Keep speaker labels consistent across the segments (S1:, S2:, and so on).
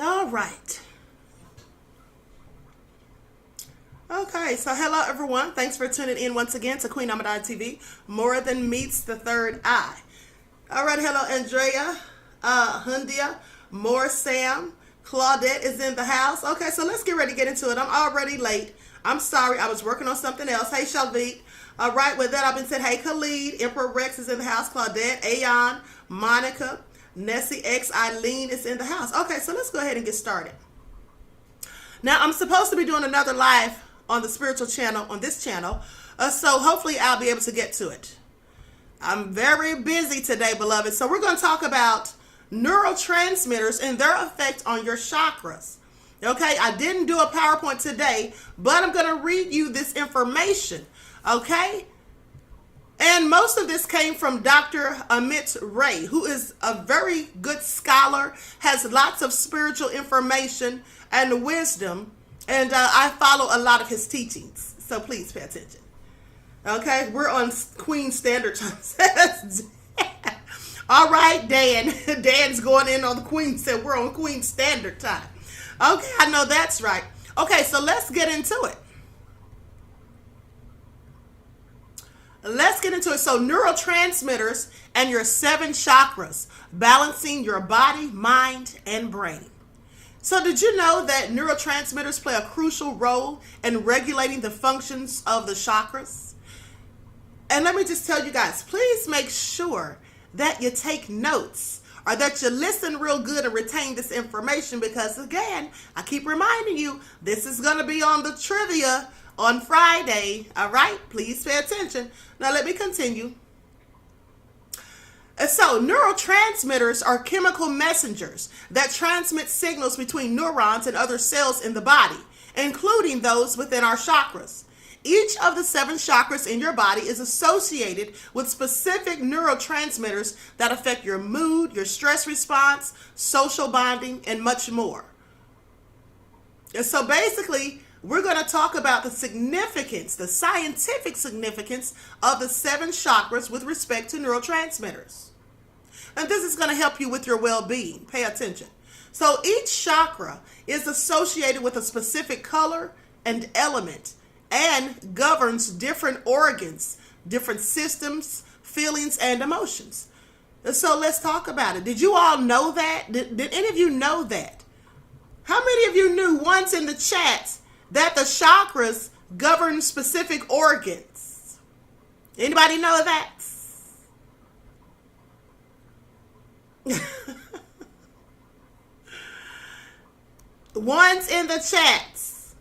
S1: All right. Okay, so hello everyone. Thanks for tuning in once again to Queen Amadon TV. More than meets the third eye. All right, hello Andrea, Hundia, more Sam, Claudette is in the house. Okay, so let's get ready to get into it. I'm already late. I'm sorry, I was working on something else. Hey Shalvit. All right, with that I've been said, hey Khalid, Emperor Rex is in the house, Claudette, Aeon, Monica, Nessie X, Eileen is in the house. Okay, so let's go ahead and get started. Now I'm supposed to be doing another live on the spiritual channel, on this channel, so hopefully I'll be able to get to it. I'm very busy today, beloved. So we're going to talk about neurotransmitters and their effect on your chakras. Okay, I didn't do a PowerPoint today, but I'm going to read you this information. Okay, and most of this came from Dr. Amit Ray, who is a very good scholar, has lots of spiritual information and wisdom, and I follow a lot of his teachings. So please pay attention. Okay, we're on Queen Standard Time. All right, Dan. Dan's going in on the Queen. Said we're on Queen Standard Time. Okay, I know that's right. Okay, so let's get into it. Let's get into it. So neurotransmitters and your 7 chakras, balancing your body, mind, and brain. So did you know that neurotransmitters play a crucial role in regulating the functions of the chakras? And let me just tell you guys, please make sure that you take notes or that you listen real good and retain this information, because again, I keep reminding you, this is going to be on the trivia on Friday. All right, please pay attention. Now let me continue. And so neurotransmitters are chemical messengers that transmit signals between neurons and other cells in the body, including those within our chakras. Each of the 7 chakras in your body is associated with specific neurotransmitters that affect your mood, your stress response, social bonding, and much more. And so basically, we're going to talk about the significance, the scientific significance of the 7 chakras with respect to neurotransmitters. And this is going to help you with your well-being. Pay attention. So each chakra is associated with a specific color and element and governs different organs, different systems, feelings, and emotions. And so let's talk about it. Did you all know that? Did any of you know that? How many of you knew once in the chat that the chakras govern specific organs? Anybody know that? One's in the chats.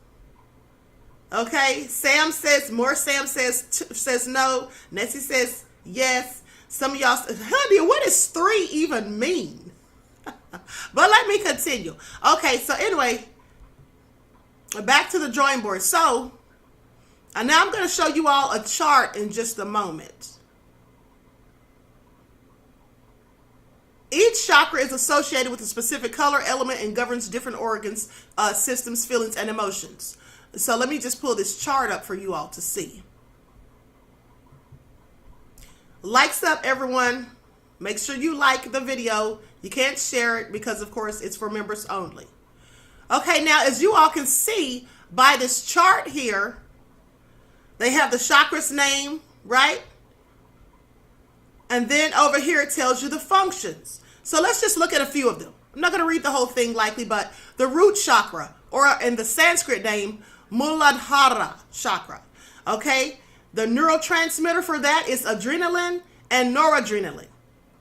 S1: Okay, Sam says, more Sam says no. Nessie says yes. Some of y'all, honey, what does 3 even mean? But let me continue. Okay, so anyway, back to the drawing board. So, and now I'm going to show you all a chart in just a moment. Each chakra is associated with a specific color, element, and governs different organs, systems, feelings, and emotions. So let me just pull this chart up for you all to see. Likes up, everyone. Make sure you like the video. You can't share it because, of course, it's for members only. Okay, now as you all can see by this chart here, they have the chakra's name, right? And then over here it tells you the functions. So let's just look at a few of them. I'm not going to read the whole thing likely, but the root chakra, or in the Sanskrit name, Muladhara chakra. Okay, the neurotransmitter for that is adrenaline and noradrenaline.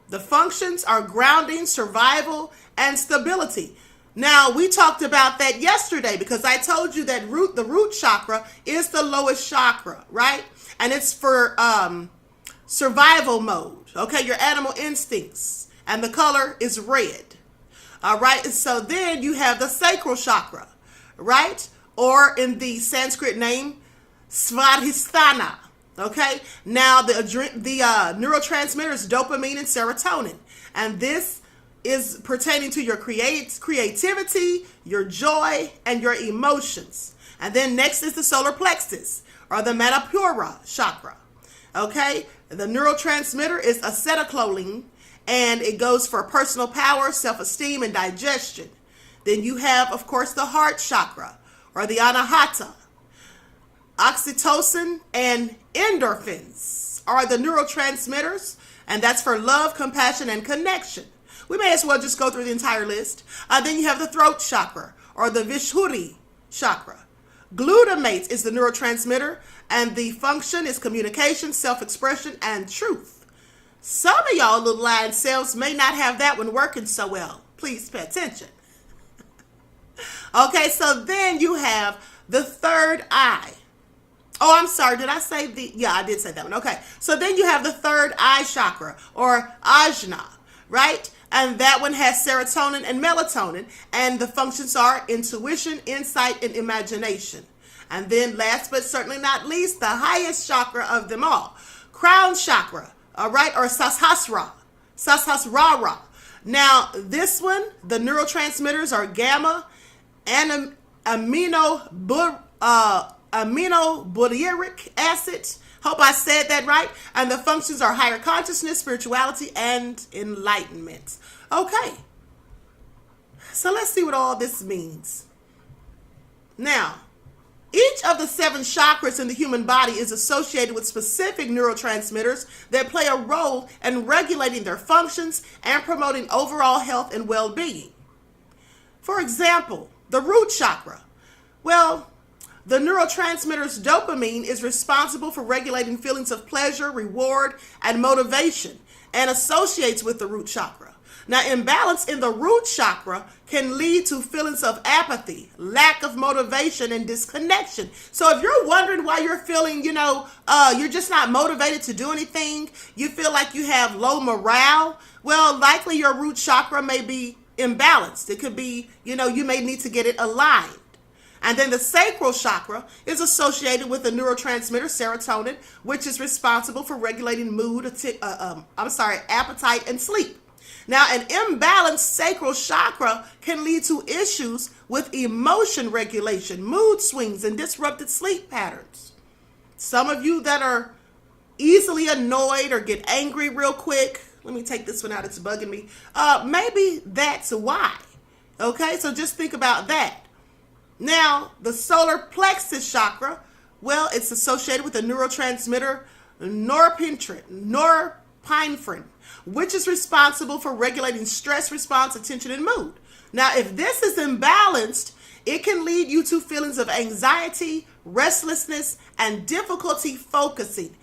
S1: The functions are grounding, survival, and stability. Now, we talked about that yesterday because I told you that the root chakra is the lowest chakra, right? And it's for survival mode, okay, your animal instincts. And the color is red. All right, so then you have the sacral chakra, right? Or in the Sanskrit name, Svadhisthana. Okay, now the neurotransmitter is dopamine and serotonin, and this is pertaining to your creativity, your joy, and your emotions. And then next is the solar plexus, or the Manipura chakra. Okay, the neurotransmitter is acetylcholine, and it goes for personal power, self-esteem, and digestion. Then you have, of course, the heart chakra, or the anahata. Oxytocin and endorphins are the neurotransmitters, and that's for love, compassion, and connection. We may as well just go through the entire list. Then you have the throat chakra, or the Vishuddhi chakra. Glutamate is the neurotransmitter, and the function is communication, self-expression, and truth. Some of y'all little lion cells may not have that one working so well. Please pay attention. Okay, so then you have the third eye. Oh, I'm sorry. Did I say the? Yeah, I did say that one. Okay. So then you have the third eye chakra, or ajna, right? And that one has serotonin and melatonin. And the functions are intuition, insight, and imagination. And then last but certainly not least, the highest chakra of them all, crown chakra, all right? Or sahasrara. Now, this one, the neurotransmitters are gamma and aminobutyric acid. Hope I said that right. And the functions are higher consciousness, spirituality, and enlightenment. Okay. So let's see what all this means. Now, each of the 7 chakras in the human body is associated with specific neurotransmitters that play a role in regulating their functions and promoting overall health and well-being. For example, the root chakra. Well, the neurotransmitters dopamine is responsible for regulating feelings of pleasure, reward, and motivation, and associates with the root chakra. Now, imbalance in the root chakra can lead to feelings of apathy, lack of motivation, and disconnection. So if you're wondering why you're feeling, you're just not motivated to do anything, you feel like you have low morale, well, likely your root chakra may be imbalanced. It could be, you may need to get it aligned. And then the sacral chakra is associated with the neurotransmitter serotonin, which is responsible for regulating mood, appetite, and sleep. Now, an imbalanced sacral chakra can lead to issues with emotion regulation, mood swings, and disrupted sleep patterns. Some of you that are easily annoyed or get angry real quick, let me take this one out, it's bugging me. Maybe that's why. Okay, so just think about that. Now, the solar plexus chakra, well, it's associated with the neurotransmitter norepinephrine, which is responsible for regulating stress response, attention, and mood. Now, if this is imbalanced, it can lead you to feelings of anxiety, restlessness, and difficulty focusing.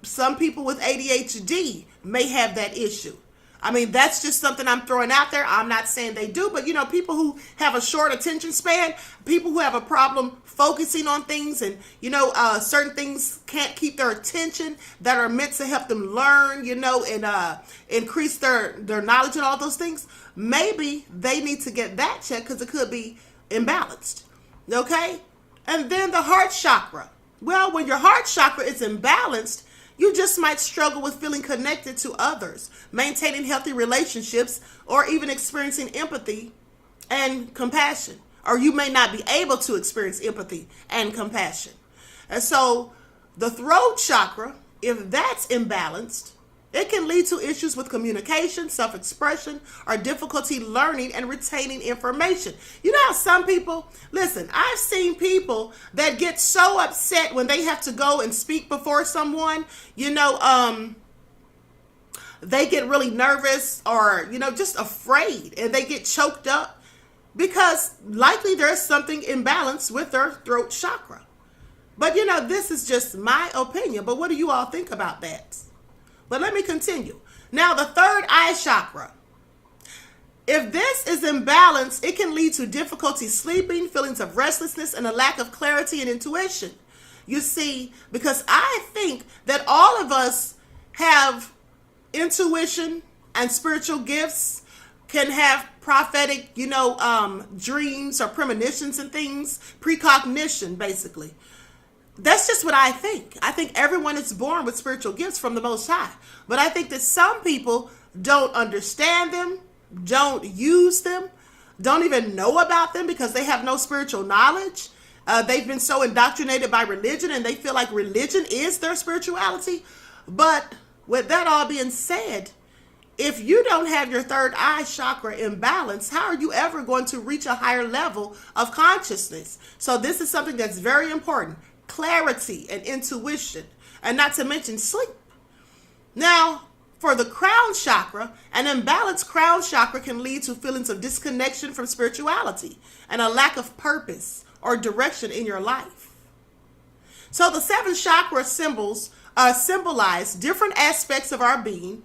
S1: Some people with ADHD may have that issue. I mean, that's just something I'm throwing out there. I'm not saying they do, but people who have a short attention span, people who have a problem focusing on things, and certain things can't keep their attention that are meant to help them learn, and increase their knowledge and all those things. Maybe they need to get that checked because it could be imbalanced. Okay? And then the heart chakra. Well, when your heart chakra is imbalanced, you just might struggle with feeling connected to others, maintaining healthy relationships, or even experiencing empathy and compassion. Or you may not be able to experience empathy and compassion. And so the throat chakra, if that's imbalanced, it can lead to issues with communication, self-expression, or difficulty learning and retaining information. You know how some people, listen, I've seen people that get so upset when they have to go and speak before someone, they get really nervous or, just afraid, and they get choked up because likely there's something imbalanced with their throat chakra. But, this is just my opinion. But what do you all think about that? But let me continue. Now, the third eye chakra. If this is imbalanced, it can lead to difficulty sleeping, feelings of restlessness, and a lack of clarity and intuition. You see, because I think that all of us have intuition and spiritual gifts, can have prophetic, dreams or premonitions and things, precognition, basically. That's just what I think. I think everyone is born with spiritual gifts from the Most High. But I think that some people don't understand them, don't use them, don't even know about them because they have no spiritual knowledge. They've been so indoctrinated by religion, and they feel like religion is their spirituality. But with that all being said, If you don't have your third eye chakra in balance, how are you ever going to reach a higher level of consciousness? So this is something that's very important. Clarity and intuition, and not to mention sleep. Now, for the crown chakra, an imbalanced crown chakra can lead to feelings of disconnection from spirituality and a lack of purpose or direction in your life. So the seven chakra symbols symbolize different aspects of our being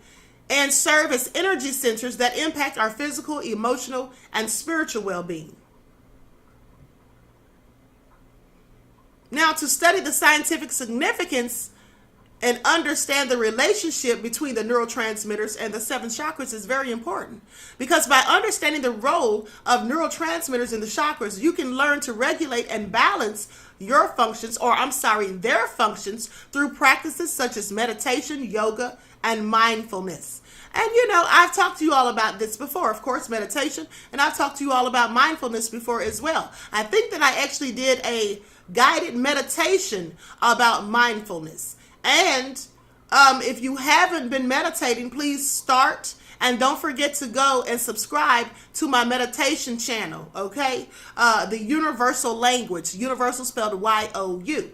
S1: and serve as energy centers that impact our physical, emotional, and spiritual well-being. Now, to study the scientific significance and understand the relationship between the neurotransmitters and the seven chakras is very important, because by understanding the role of neurotransmitters in the chakras, you can learn to regulate and balance your functions, their functions, through practices such as meditation, yoga, and mindfulness. And I've talked to you all about this before, of course, meditation, and I've talked to you all about mindfulness before as well. I think that I actually did a guided meditation about mindfulness. And if you haven't been meditating, please start. And don't forget to go and subscribe to my meditation channel, okay? The Universal Language, universal spelled Y-O-U.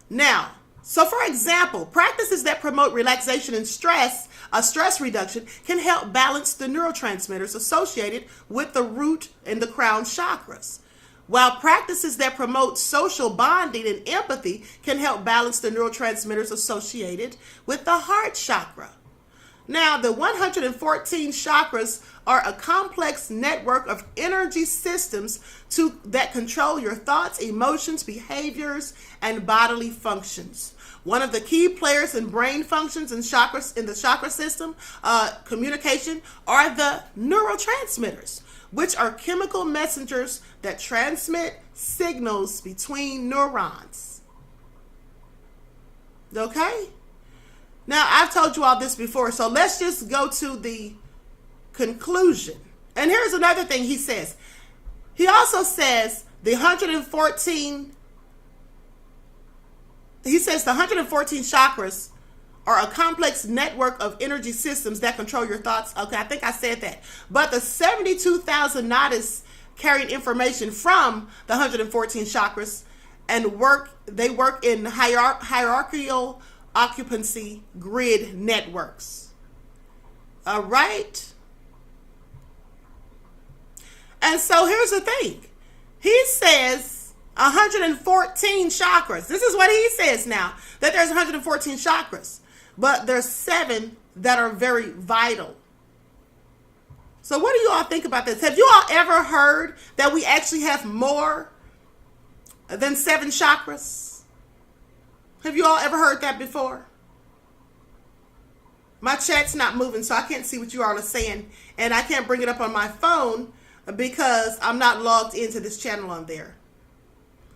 S1: Now, so for example, practices that promote relaxation and stress reduction can help balance the neurotransmitters associated with the root and the crown chakras, while practices that promote social bonding and empathy can help balance the neurotransmitters associated with the heart chakra. Now, the 114 chakras are a complex network of energy systems that control your thoughts, emotions, behaviors, and bodily functions. One of the key players in brain functions and chakras in the chakra system, communication, are the neurotransmitters, which are chemical messengers that transmit signals between neurons. Okay? Now, I've told you all this before, so let's just go to the conclusion. And here's another thing he says. He also says the 114 chakras are a complex network of energy systems that control your thoughts. Okay, I think I said that. But the 72,000 nadis carrying information from the 114 chakras and they work in hierarchical occupancy grid networks. All right. And so here's the thing. He says 114 chakras. This is what he says now, that there's 114 chakras, but there's 7 that are very vital. So what do you all think about this? Have you all ever heard that we actually have more than 7 chakras? Have you all ever heard that before? My chat's not moving, so I can't see what you all are saying, and I can't bring it up on my phone because I'm not logged into this channel on there.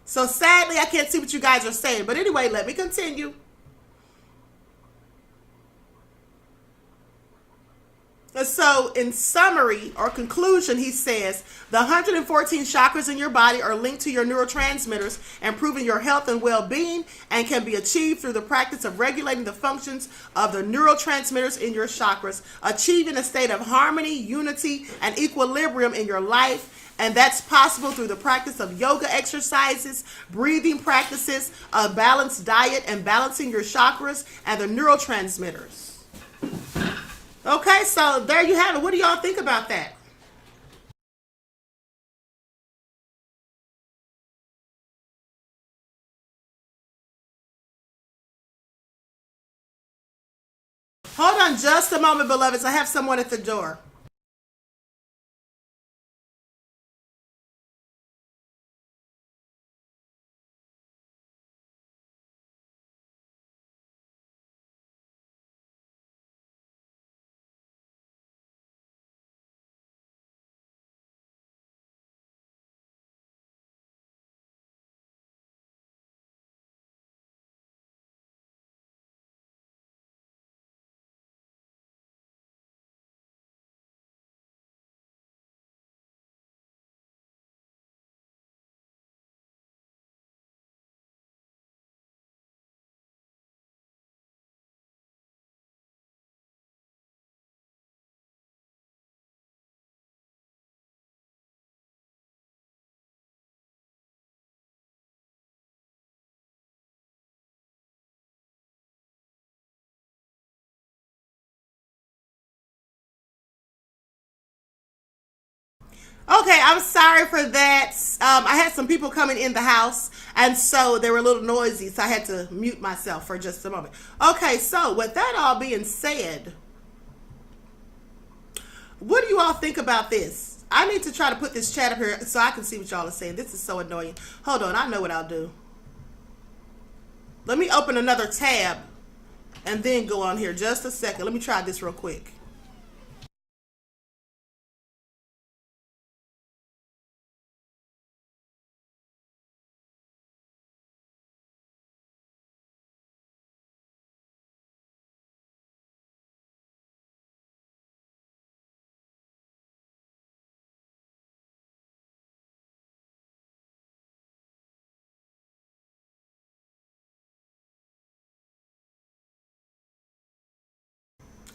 S1: So sadly, I can't see what you guys are saying. But anyway, let me continue. So in summary or conclusion, he says the 114 chakras in your body are linked to your neurotransmitters, improving your health and well-being, and can be achieved through the practice of regulating the functions of the neurotransmitters in your chakras, achieving a state of harmony, unity, and equilibrium in your life. And that's possible through the practice of yoga exercises, breathing practices, a balanced diet, and balancing your chakras and the neurotransmitters. Okay, so there you have it. What do y'all think about that? Hold on just a moment, beloveds. I have someone at the door. Okay, I'm sorry for that. I had some people coming in the house, and so they were a little noisy, so I had to mute myself for just a moment. Okay, so with that all being said, what do you all think about this? I need to try to put this chat up here so I can see what y'all are saying. This is so annoying. Hold on, I know what I'll do. Let me open another tab and then go on here. Just a second. Let me try this real quick.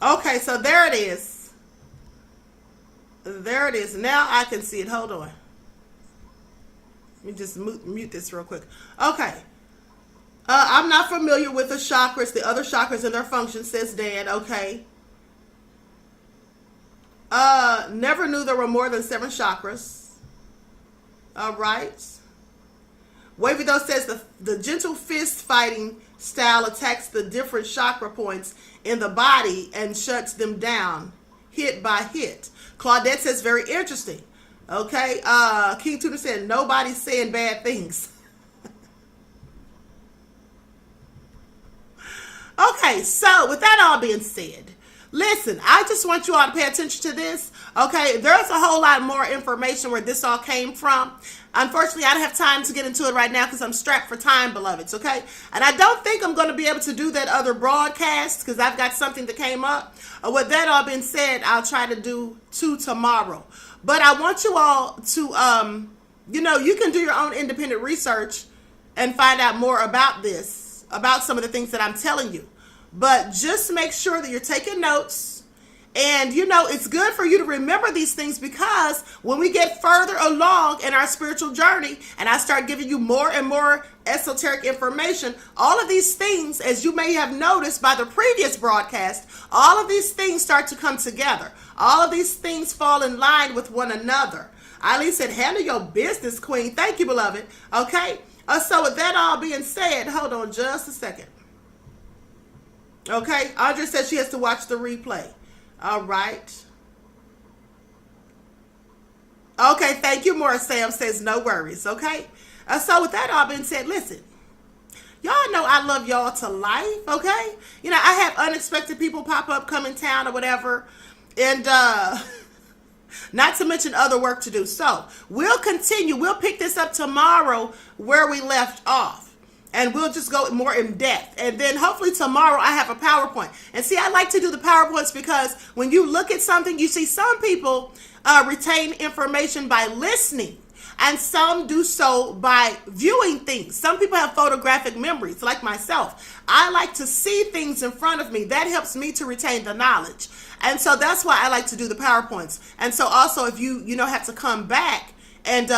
S1: Okay, so there it is. There it is. Now I can see it. Hold on. Let me just mute this real quick. Okay. I'm not familiar with the chakras, the other chakras and their functions, says Dan. Okay. Never knew there were more than 7 chakras. All right. Wavy though says the gentle fist fighting style attacks the different chakra points in the body and shuts them down hit by hit. Claudette says very interesting. Okay. King Tudor said nobody's saying bad things. Okay, so with that all being said, listen, I just want you all to pay attention to this. Okay, there's a whole lot more information where this all came from. Unfortunately, I don't have time to get into it right now because I'm strapped for time, beloveds, okay? And I don't think I'm going to be able to do that other broadcast because I've got something that came up. With that all being said, I'll try to do 2 tomorrow. But I want you all to, you can do your own independent research and find out more about this, about some of the things that I'm telling you. But just make sure that you're taking notes. And, it's good for you to remember these things because when we get further along in our spiritual journey and I start giving you more and more esoteric information, all of these things, as you may have noticed by the previous broadcast, all of these things start to come together. All of these things fall in line with one another. Eileen said, handle your business, Queen. Thank you, beloved. Okay. So with that all being said, hold on just a second. Okay. Audrey said she has to watch the replay. All right. Okay, thank you, Morris. Sam says no worries, okay? So with that all being said, listen, y'all know I love y'all to life, okay? I have unexpected people pop up, come in town or whatever, and not to mention other work to do. So we'll continue. We'll pick this up tomorrow where we left off. And we'll just go more in depth. And then hopefully tomorrow I have a PowerPoint. And see, I like to do the PowerPoints because when you look at something, you see some people retain information by listening. And some do so by viewing things. Some people have photographic memories, like myself. I like to see things in front of me. That helps me to retain the knowledge. And so that's why I like to do the PowerPoints. And so also if you have to come back and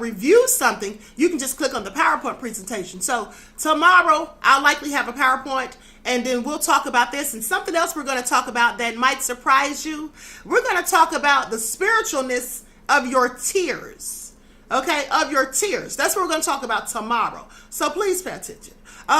S1: review something, you can just click on the PowerPoint presentation. So tomorrow I'll likely have a PowerPoint, and then we'll talk about this and something else we're going to talk about that might surprise you. We're going to talk about the spiritualness of your tears. Okay, of your tears. That's what we're going to talk about tomorrow. So please pay attention.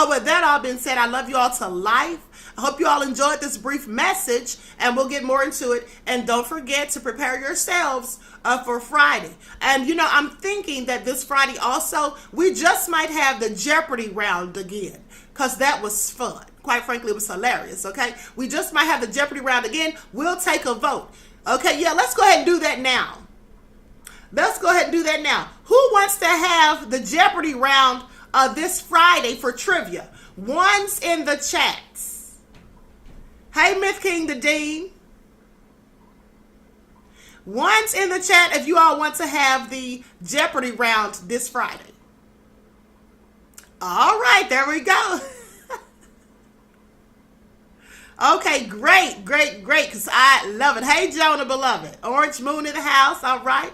S1: With that all being said, I love you all to life. I hope you all enjoyed this brief message, and we'll get more into it. And don't forget to prepare yourselves for Friday. And, I'm thinking that this Friday also, we just might have the Jeopardy round again, because that was fun. Quite frankly, it was hilarious, okay? We just might have the Jeopardy round again. We'll take a vote. Okay, yeah, let's go ahead and do that now. Let's go ahead and do that now. Who wants to have the Jeopardy round this Friday for trivia? One's in the chats. Hey, Myth King the Dean. One's in the chat if you all want to have the Jeopardy round this Friday. All right, there we go. Okay, great, because I love it. Hey, Jonah, beloved. Orange Moon in the house, all right.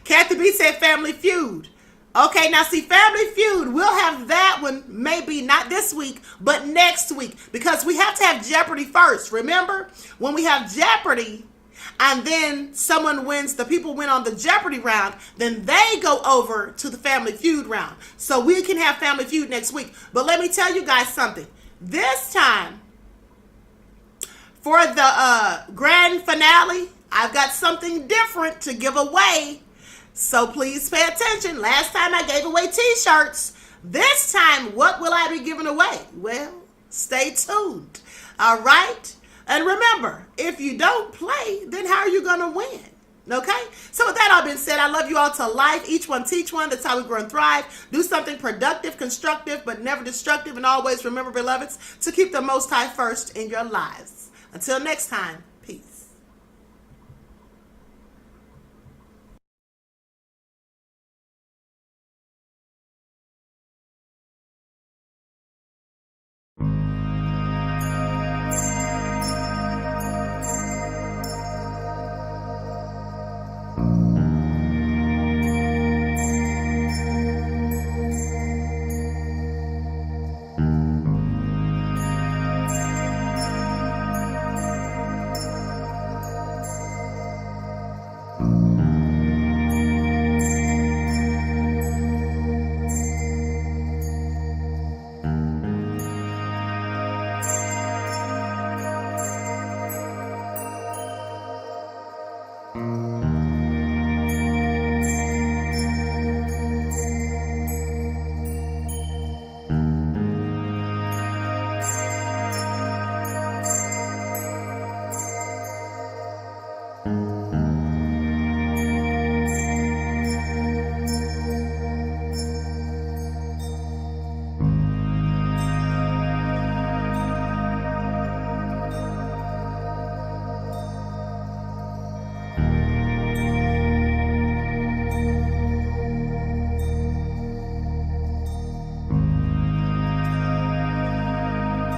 S1: Kathy B said Family Feud. Okay, now see, Family Feud, we'll have that one maybe not this week, but next week, because we have to have Jeopardy first. Remember, when we have Jeopardy, and then someone wins, the people win on the Jeopardy round, then they go over to the Family Feud round. So we can have Family Feud next week. But let me tell you guys something. This time, for the grand finale, I've got something different to give away. So please pay attention. Last time I gave away t-shirts. This time, what will I be giving away? Well, stay tuned. All right? And remember, if you don't play, then how are you going to win? Okay? So with that all being said, I love you all to life. Each one teach one. That's how we grow and thrive. Do something productive, constructive, but never destructive. And always remember, beloveds, to keep the Most High first in your lives. Until next time, peace.